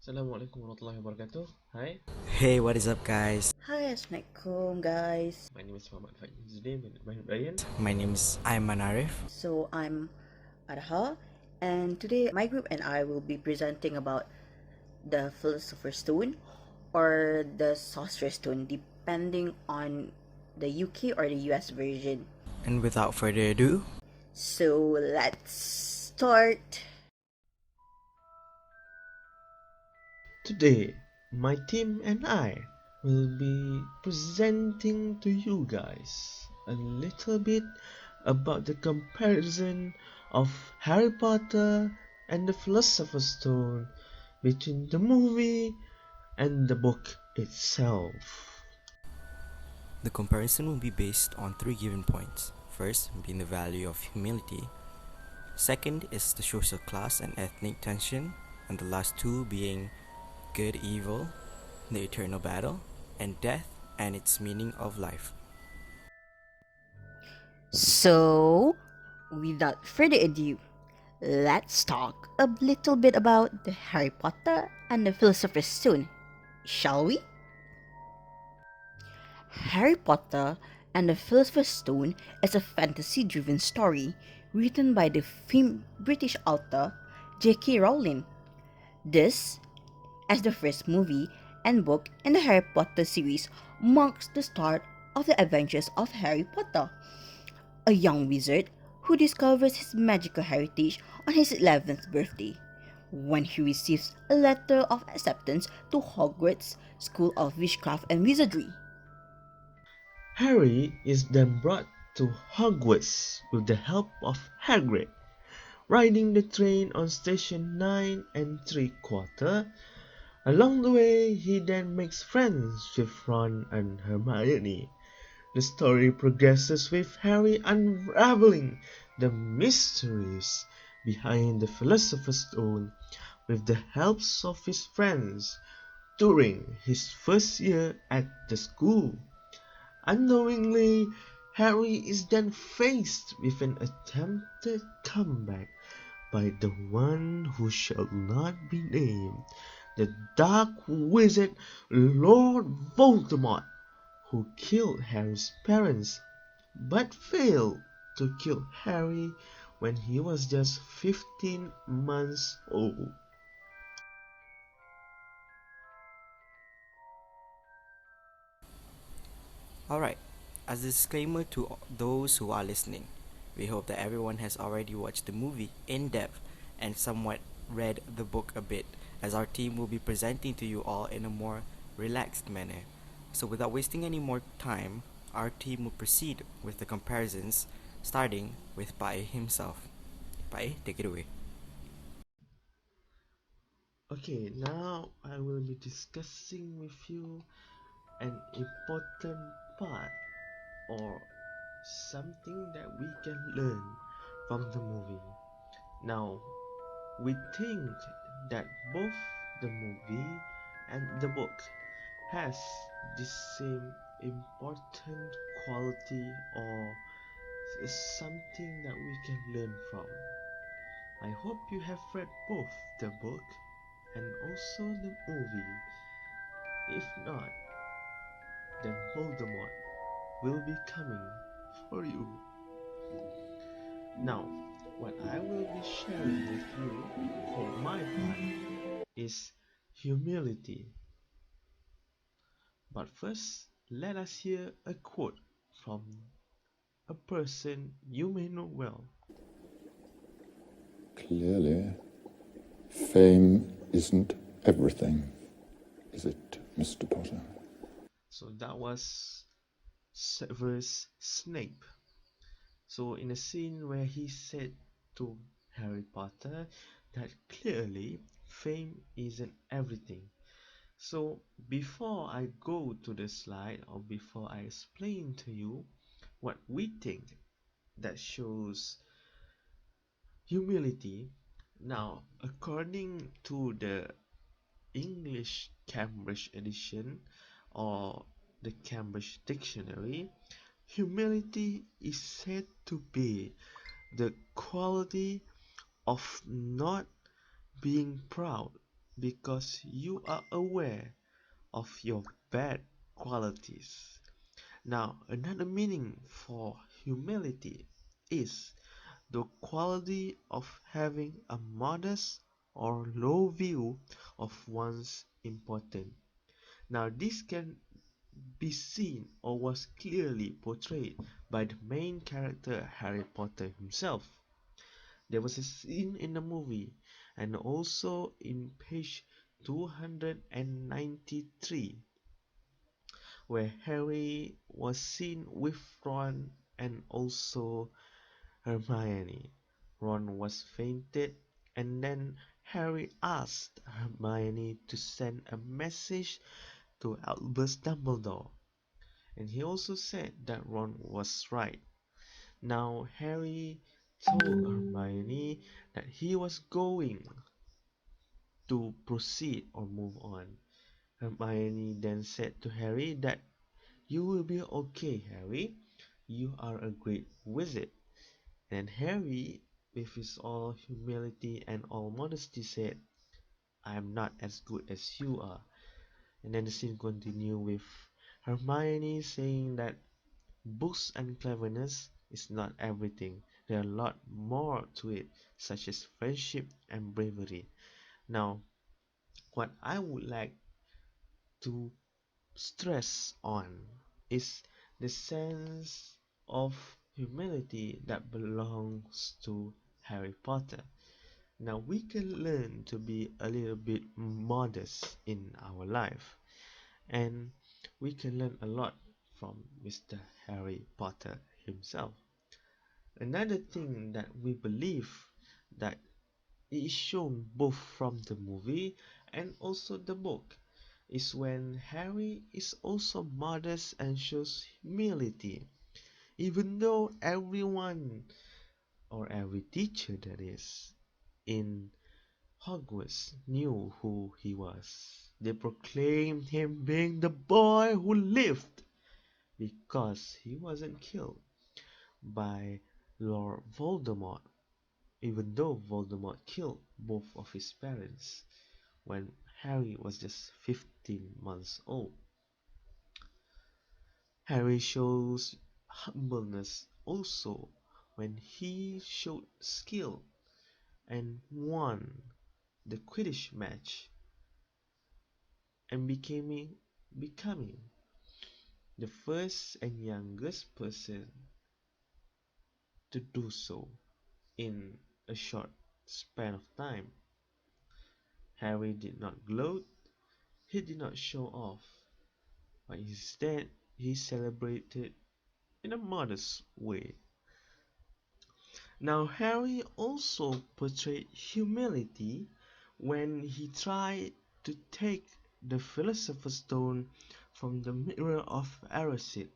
Assalamualaikum warahmatullahi wabarakatuh. Hi, Hey, what is up, guys? Hi, Assalamualaikum guys. my name is Muhammad Faez Izzuddin bin Ibrahim. My name is Aiman Arif. So I'm Adha, and today my group and I will be presenting about the Philosopher's Stone or the Sorcerer's Stone, depending on the UK or the US version. And without further ado, So let's start. Today, my team and I will be presenting to you guys a little bit about the comparison of Harry Potter and the Philosopher's Stone between the movie and the book itself. the comparison will be based on three given points. First, being the value of humility. Second is the social class and ethnic tension. And the last two being good, evil, the eternal battle, and death and its meaning of life. So, without further ado, let's talk a little bit about the Harry Potter and the Philosopher's Stone, shall we? Harry Potter and the Philosopher's Stone is a fantasy driven story written by the famed British author J.K. Rowling. This, as the first movie and book in the Harry Potter series, marks the start of the adventures of Harry Potter, a young wizard who discovers his magical heritage on his 11th birthday, when he receives a letter of acceptance to Hogwarts School of Witchcraft and Wizardry. Harry is then brought to Hogwarts with the help of Hagrid, riding the train on station 9 and 3/4. Along the way, he then makes friends with Ron and Hermione. The story progresses with Harry unraveling the mysteries behind the Philosopher's Stone with the help of his friends during his first year at the school. Unknowingly, Harry is then faced with an attempted comeback by the one who shall not be named, the dark wizard Lord Voldemort, who killed Harry's parents, but failed to kill Harry when he was just 15 months old. Alright, as a disclaimer to those who are listening, we hope that everyone has already watched the movie in depth and somewhat read the book a bit, as our team will be presenting to you all in a more relaxed manner. So, without wasting any more time, our team will proceed with the comparisons, starting with Pai himself. Pai, take it away. Okay, now I will be discussing with you an important part or something that we can learn from the movie. Now, we think that both the movie and the book has the same important quality or something that we can learn from. I hope you have read both the book and also the movie. If not, then Voldemort will be coming for you. Now, what I will be sharing with you for my part is humility. But first, let us hear a quote from a person you may know well. Clearly, fame isn't everything, is it, Mr. Potter? So that was Severus Snape. So in a scene where he said to Harry Potter that clearly fame isn't everything. So before I go to the slide or before I explain to you what we think that shows humility, now according to the English Cambridge edition or the Cambridge Dictionary, humility is said to be the quality of not being proud because you are aware of your bad qualities. Now, another meaning for humility is the quality of having a modest or low view of one's importance. Now, this can be seen or was clearly portrayed by the main character Harry Potter himself. There was a scene in the movie and also in page 293 where Harry was seen with Ron and also Hermione. Ron was fainted and then Harry asked Hermione to send a message to Albus Dumbledore, and he also said that Ron was right. Now Harry told Hermione that he was going to proceed or move on. Hermione then said to Harry that you will be okay, Harry. You are a great wizard. And Harry, with his all humility and all modesty, said, I am not as good as you are. And then the scene continued with Hermione saying that books and cleverness is not everything. There are a lot more to it, such as friendship and bravery. Now, what I would like to stress on is the sense of humility that belongs to Harry Potter. Now we can learn to be a little bit modest in our life, and we can learn a lot from Mr. Harry Potter himself. Another thing that we believe that is shown both from the movie and also the book is when Harry is also modest and shows humility, even though everyone or every teacher that is in Hogwarts knew who he was. They proclaimed him being the boy who lived because he wasn't killed by Lord Voldemort, even though Voldemort killed both of his parents when Harry was just 15 months old. Harry shows humbleness also when he showed skill and won the Quidditch match and becoming the first and youngest person to do so in a short span of time. Harry did not gloat, he did not show off, but instead he celebrated in a modest way. Now Harry also portrayed humility when he tried to take the Philosopher's Stone from the Mirror of Erised.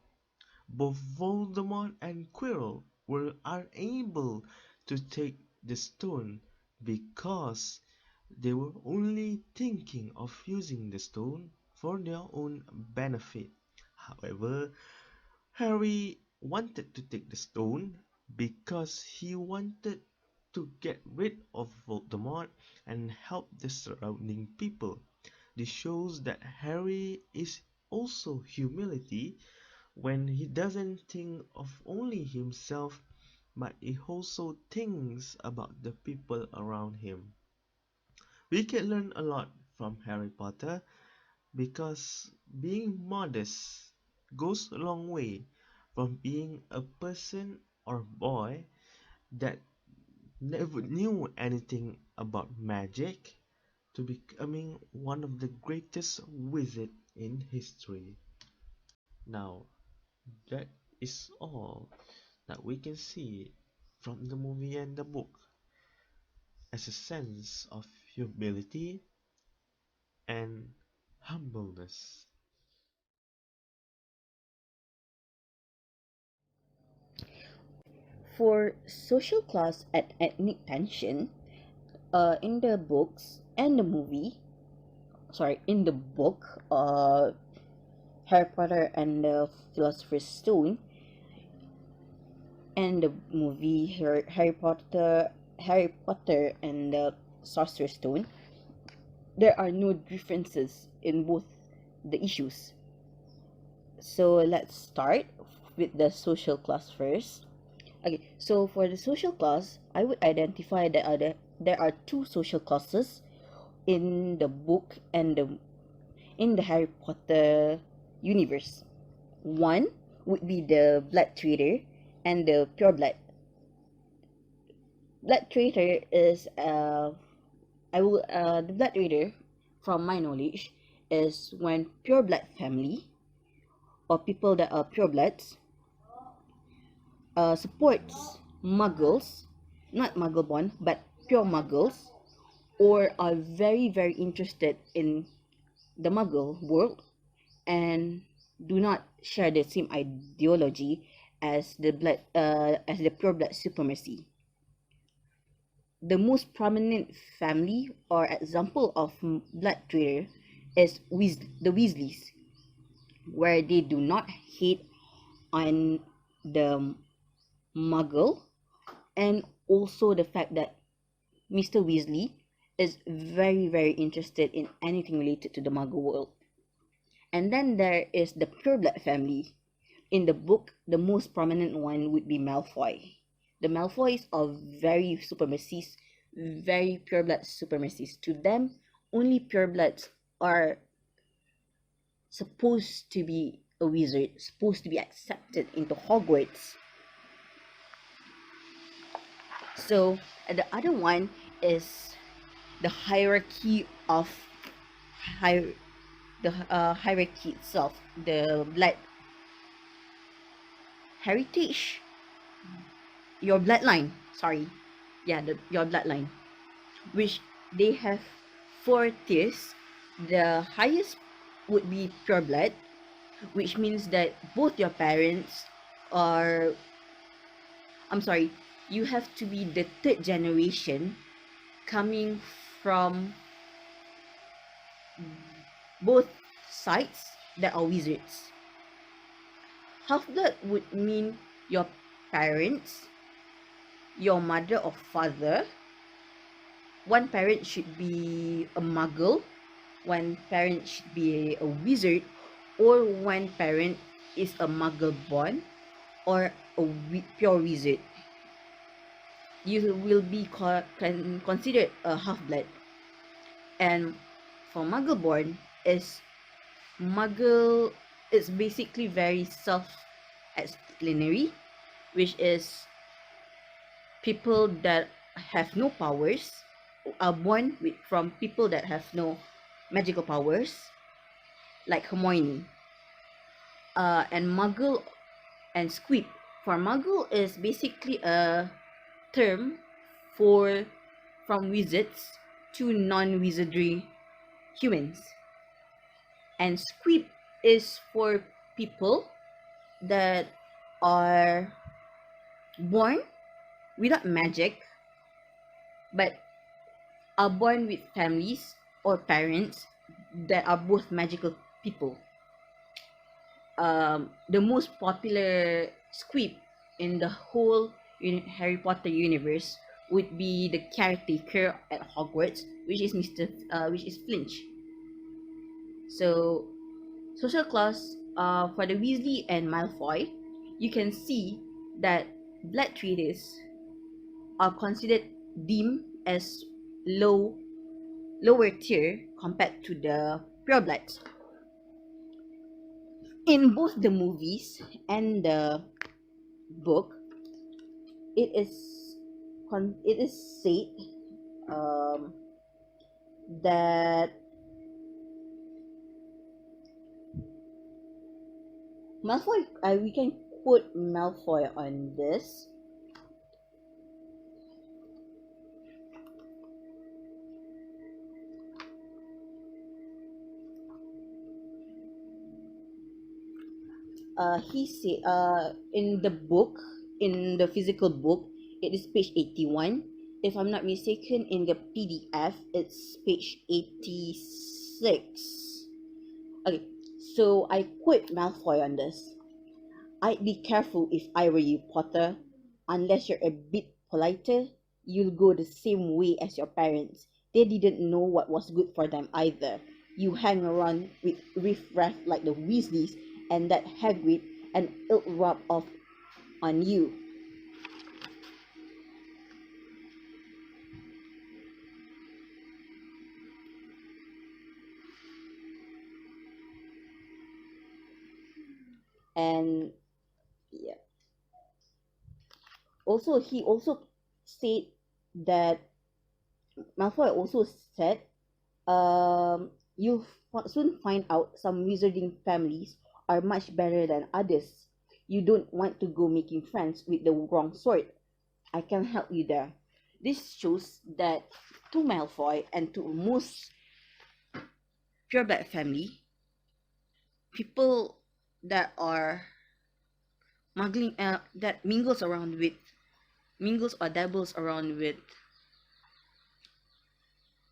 Both Voldemort and Quirrell were unable to take the stone because they were only thinking of using the stone for their own benefit. However, Harry wanted to take the stone because he wanted to get rid of Voldemort and help the surrounding people. This shows that Harry is also humility when he doesn't think of only himself but he also thinks about the people around him. We can learn a lot from Harry Potter because being modest goes a long way from being a person or boy that never knew anything about magic to becoming one of the greatest wizards in history. Now, that is all that we can see from the movie and the book as a sense of humility and humbleness. For social class and ethnic tension, in the books and the movie, in the book, Harry Potter and the Philosopher's Stone, and the movie Harry Potter and the Sorcerer's Stone, there are no differences in both the issues. So let's start with the social class first. Okay, so for the social class, I would identify that there are two social classes in the book and in the Harry Potter universe. One would be the blood trader and the pure blood. Blood trader is the blood trader, from my knowledge, is when pure blood family or people that are pure bloods supports muggles, not muggle born, but pure muggles, or are very, very interested in the muggle world and do not share the same ideology as the pure blood supremacy. The most prominent family or example of blood trader is the Weasleys, where they do not hate on the muggle, and also the fact that Mr. Weasley is very, very interested in anything related to the muggle world. And then there is the pureblood family. In the book, the most prominent one would be Malfoy. The Malfoys are very supremacists, very pureblood supremacists. To them, only purebloods are supposed to be a wizard, supposed to be accepted into Hogwarts. So the other one is the hierarchy of hierarchy itself, the blood heritage, your bloodline. Sorry, yeah, your bloodline, which they have 4 tiers. The highest would be pure blood, which means that both your parents are, I'm sorry, you have to be the third generation coming from both sides that are wizards. Half-blood would mean your parents, your mother or father. One parent should be a muggle, one parent should be a wizard, or one parent is a muggle born or a pure wizard. You will be considered a half-blood. And for muggle born is basically very self-explanatory, which is people that have no powers, are born from people that have no magical powers, like Hermione. And muggle and squib. For muggle is basically a term for from wizards to non-wizardry humans. And squib is for people that are born without magic but are born with families or parents that are both magical people. The most popular squib in the whole Harry Potter universe would be the caretaker at Hogwarts, which is Flinch. So, social class for the Weasley and Malfoy, you can see that blood traders are deemed as lower tier compared to the purebloods. In both the movies and the book, it is said that Malfoy, we can quote Malfoy on this. He said in the book, in the physical book, it is page 81. If I'm not mistaken, in the PDF, it's page 86. Okay, so I quote Malfoy on this. I'd be careful if I were you, Potter. Unless you're a bit politer, you'll go the same way as your parents. They didn't know what was good for them either. You hang around with riffraff like the Weasleys, and that Hagrid and it'll rub off on you. And yeah, also he also said that Malfoy also said, you'll soon find out some wizarding families are much better than others. You don't want to go making friends with the wrong sort. I can help you there. This shows that to Malfoy and to most pureblood family, people that are muggling, that mingles or dabbles around with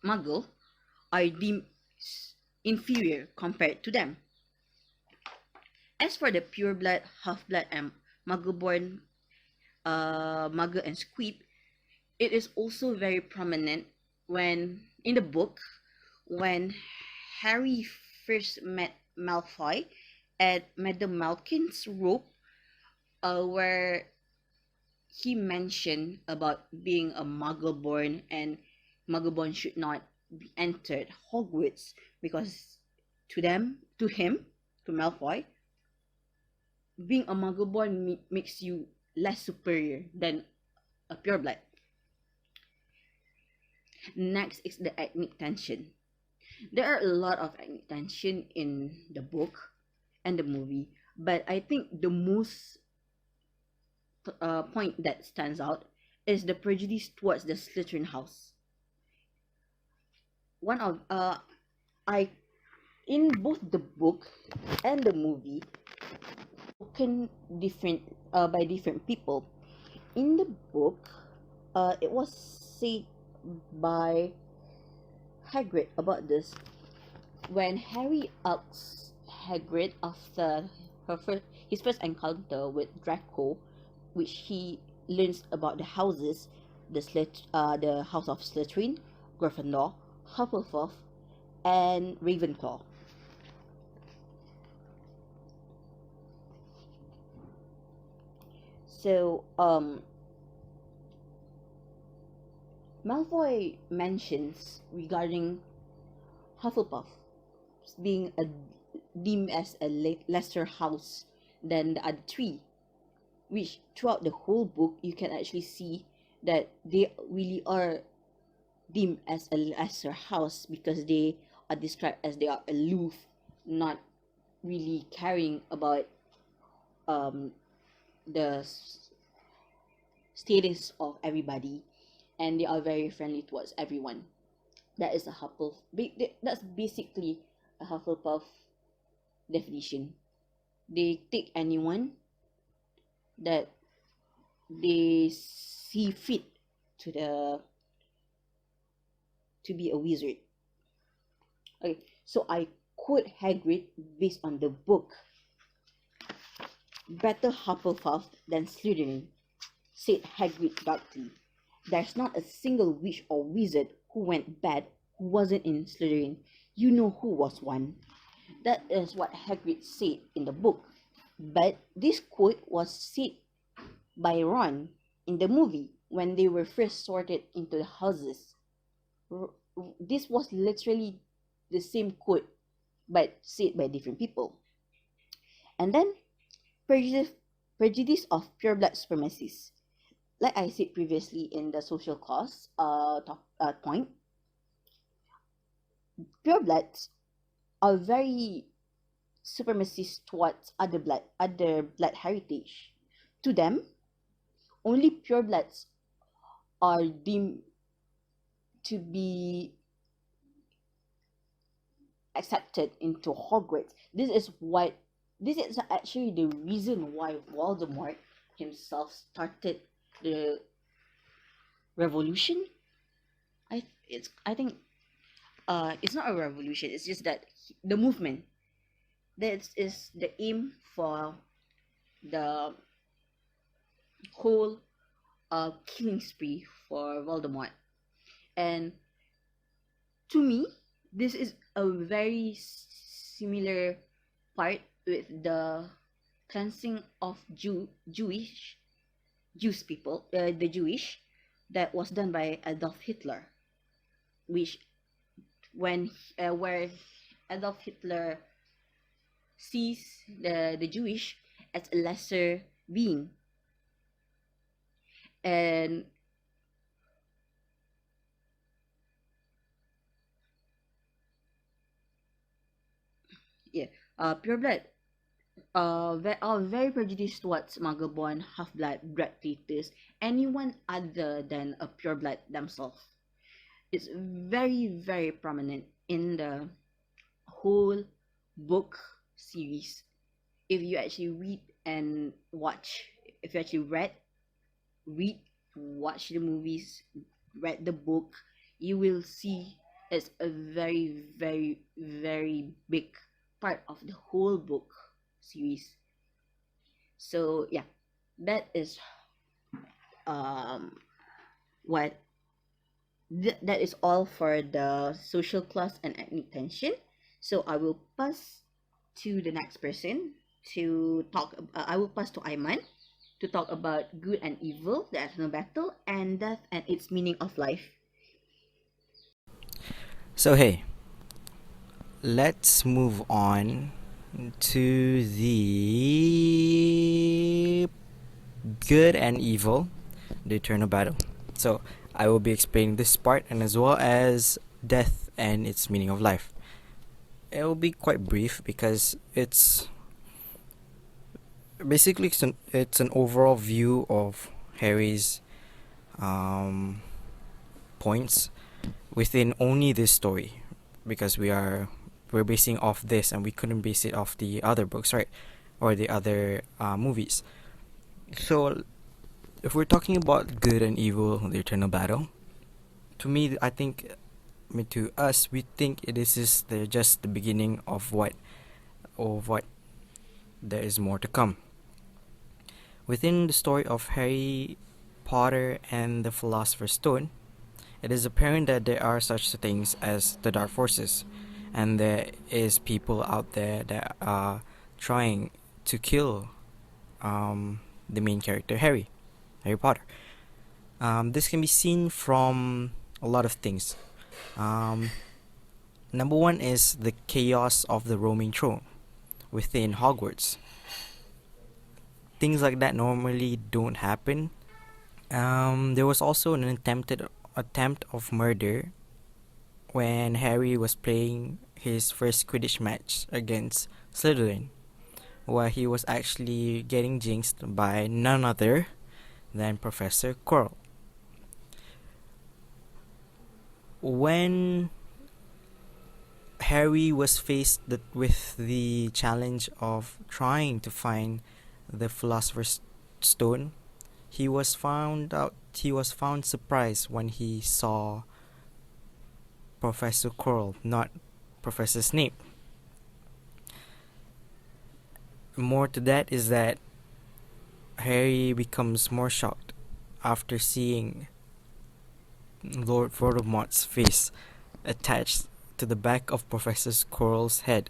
muggle are deemed inferior compared to them. As for the pureblood, half-blood, and muggle-born muggle and squib, it is also very prominent when in the book when Harry first met Malfoy at Madame Malkin's robe, where he mentioned about being a muggle-born and muggle-born should not be entered Hogwarts because to him, to Malfoy, being a muggle-born makes you less superior than a pureblood. Next is the ethnic tension. There are a lot of ethnic tension in the book and the movie, but I think the most point that stands out is the prejudice towards the Slytherin house. One of I in both the book and the movie, spoken different by different people. In the book, it was said by Hagrid about this when Harry asks Hagrid after his first encounter with Draco, which he learns about the houses, the House of Slytherin, Gryffindor, Hufflepuff, and Ravenclaw. So, Malfoy mentions regarding Hufflepuff being deemed as a lesser house than the other three, which throughout the whole book you can actually see that they really are deemed as a lesser house because they are described as they are aloof, not really caring about the status of everybody, and they are very friendly towards everyone. That is a That's basically a Hufflepuff definition. They take anyone that they see fit to be a wizard. Okay, so I quote Hagrid based on the book. Better Hufflepuff than Slytherin, said Hagrid darkly. There's not a single witch or wizard who went bad who wasn't in Slytherin. You know who was one. That is what Hagrid said in the book. But this quote was said by Ron in the movie when they were first sorted into the houses. This was literally the same quote but said by different people. And then prejudice of pureblood supremacists. Like I said previously in the social cause point, purebloods are very supremacist towards other blood heritage. To them, only purebloods are deemed to be accepted into Hogwarts. This is actually the reason why Voldemort himself started the revolution. I think it's not a revolution. It's just that the movement. That is the aim for the whole killing spree for Voldemort. And To me, this is a very similar part with the cleansing of Jewish people, the Jewish, that was done by Adolf Hitler, which when where Adolf Hitler sees the Jewish as a lesser being, and yeah, pureblood are very prejudiced towards muggle-born, half-blood, blood taters, anyone other than a pureblood themselves. It's very, very prominent in the whole book series. If you actually read and watch, if you actually read, watch the movies, read the book, you will see it's a very, very, very big part of the whole book series. So yeah, that is um what that is all for the social class and ethnic tension. So I will pass to the next person to talk. I will pass to Aiman to talk about good and evil, the eternal battle, and death and its meaning of life. So hey, let's move on to the good and evil, the eternal battle. So I will be explaining this part and as well as death and its meaning of life. It will be quite brief because it's basically it's an overall view of Harry's points within only this story, because we're basing off this and we couldn't base it off the other books, right, or the other movies. So if we're talking about good and evil, the eternal battle, to me, to us, we think it is just the beginning of what there is more to come. Within the story of Harry Potter and the Philosopher's Stone, it is apparent that there are such things as the dark forces, and there is people out there that are trying to kill the main character, Harry Potter. This can be seen from a lot of things. Number one is the chaos of the roaming throne within Hogwarts. Things like that normally don't happen. There was also an attempt of murder when Harry was playing his first Quidditch match against Slytherin, where he was actually getting jinxed by none other than Professor Quirrell. When Harry was faced with the challenge of trying to find the Philosopher's Stone, he was found surprised when he saw Professor Quirrell, not Professor Snape. More to that is that Harry becomes more shocked after seeing Lord Voldemort's face attached to the back of Professor Quirrell's head.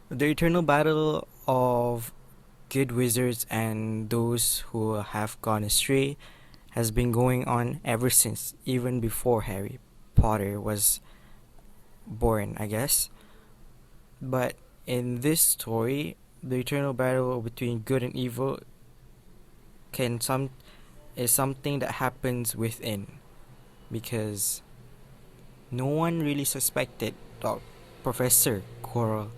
The eternal battle of good wizards and those who have gone astray has been going on ever since, even before Harry Potter was born, I guess. But in this story, the eternal battle between good and evil is something that happens within, because no one really suspected Professor Quirrell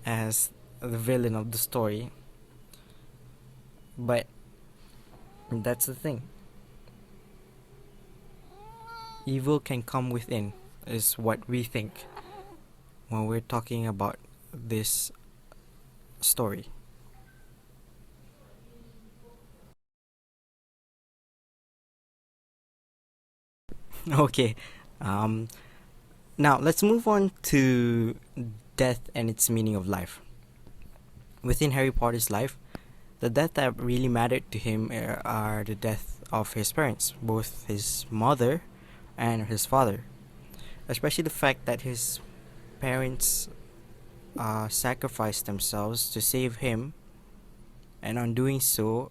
as the villain of the story. But that's the thing. Evil can come within, is what we think when we're talking about this story. Okay, now let's move on to death and its meaning of life. Within Harry Potter's life, the death that really mattered to him are the death of his parents, both his mother and his father. especially the fact that his parents sacrificed themselves to save him, and on doing so,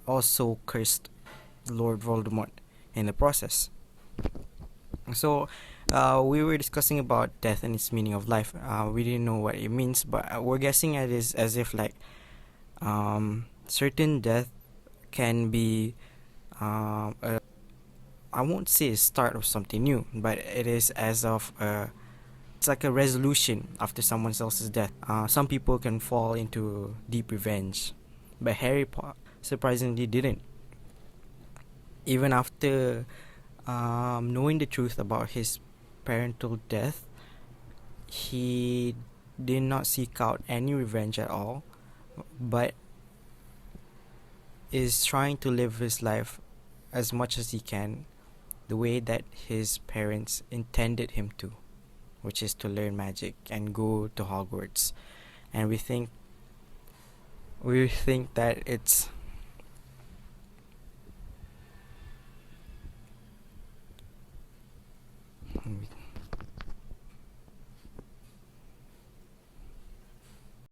also cursed Lord Voldemort in the process. So, we were discussing about death and its meaning of life. We didn't know what it means, but we're guessing at it as if like certain death can be I won't say a start of something new, but it is as of it's like a resolution after someone else's death. Some people can fall into deep revenge, but Harry surprisingly didn't. Even after knowing the truth about his parental death, he did not seek out any revenge at all, but is trying to live his life as much as he can the way that his parents intended him to, which is to learn magic and go to Hogwarts. And we think that it's